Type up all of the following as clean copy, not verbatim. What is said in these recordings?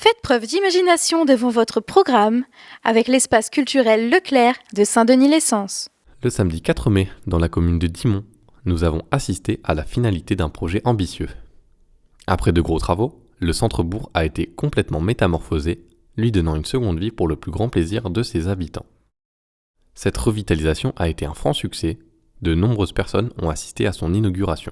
Faites preuve d'imagination devant votre programme avec l'espace culturel Leclerc de Saint-Denis-Lessens. Le samedi 4 mai, dans la commune de Dixmont, nous avons assisté à la finalité d'un projet ambitieux. Après de gros travaux, le centre-bourg a été complètement métamorphosé, lui donnant une seconde vie pour le plus grand plaisir de ses habitants. Cette revitalisation a été un franc succès, de nombreuses personnes ont assisté à son inauguration.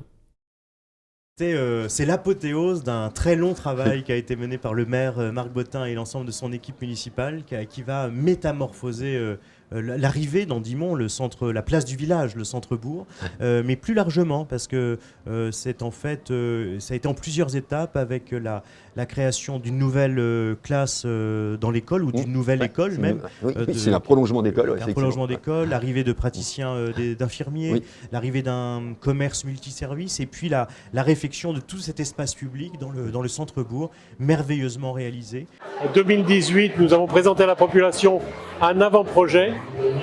C'est l'apothéose d'un très long travail qui a été mené par le maire Marc Bottin et l'ensemble de son équipe municipale qui va métamorphoser l'arrivée dans Dixmont, la place du village, le centre-bourg, mais plus largement parce que ça a été en plusieurs étapes avec la création d'une nouvelle classe dans l'école ou d'une nouvelle école même. C'est un prolongement d'école. Un prolongement d'école, l'arrivée de praticiens, d'infirmiers, l'arrivée d'un commerce multiservice et puis la réflexion de tout cet espace public dans le centre-bourg, merveilleusement réalisé. En 2018, nous avons présenté à la population un avant-projet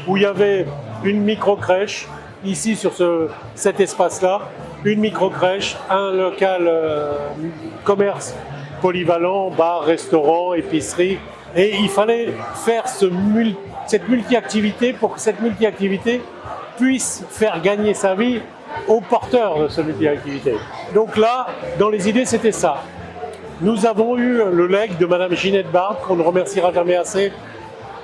où il y avait une micro-crèche, ici sur cet espace-là, une micro-crèche, un local commerce polyvalent, bar, restaurant, épicerie. Et il fallait faire cette multi-activité pour que cette multi-activité puisse faire gagner sa vie aux porteurs de cette multi-activité. Donc là, dans les idées, c'était ça. Nous avons eu le legs de Madame Ginette Bard, qu'on ne remerciera jamais assez,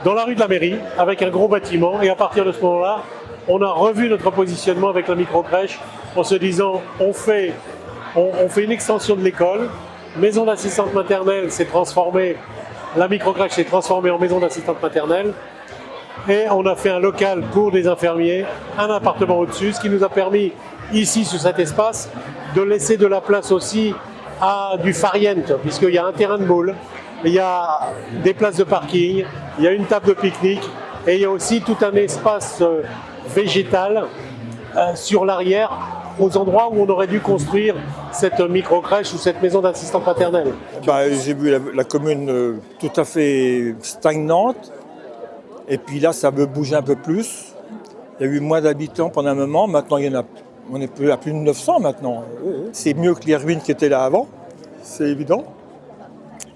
dans la rue de la mairie, avec un gros bâtiment. Et à partir de ce moment-là, on a revu notre positionnement avec la micro-crèche en se disant, on fait une extension de l'école, maison d'assistante maternelle s'est transformée, la micro-crèche s'est transformée en maison d'assistante maternelle. Et on a fait un local pour des infirmiers, un appartement au-dessus, ce qui nous a permis, ici, sur cet espace, de laisser de la place aussi à du farniente, puisqu'il y a un terrain de boule, il y a des places de parking, il y a une table de pique-nique, et il y a aussi tout un espace végétal sur l'arrière, aux endroits où on aurait dû construire cette micro-crèche ou cette maison d'assistante maternelle. J'ai vu la commune tout à fait stagnante. Et puis là, ça veut bouger un peu plus. Il y a eu moins d'habitants pendant un moment. Maintenant, on est à plus de 900 maintenant. C'est mieux que les ruines qui étaient là avant, c'est évident.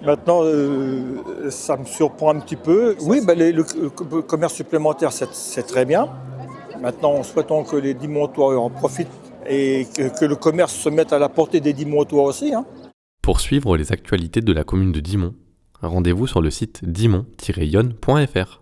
Maintenant, ça me surprend un petit peu. Oui, le commerce supplémentaire, c'est très bien. Maintenant, souhaitons que les Dixmontois en profitent et que le commerce se mette à la portée des Dixmontois aussi. Pour suivre les actualités de la commune de Dixmont, rendez-vous sur le site dixmont-yonne.fr.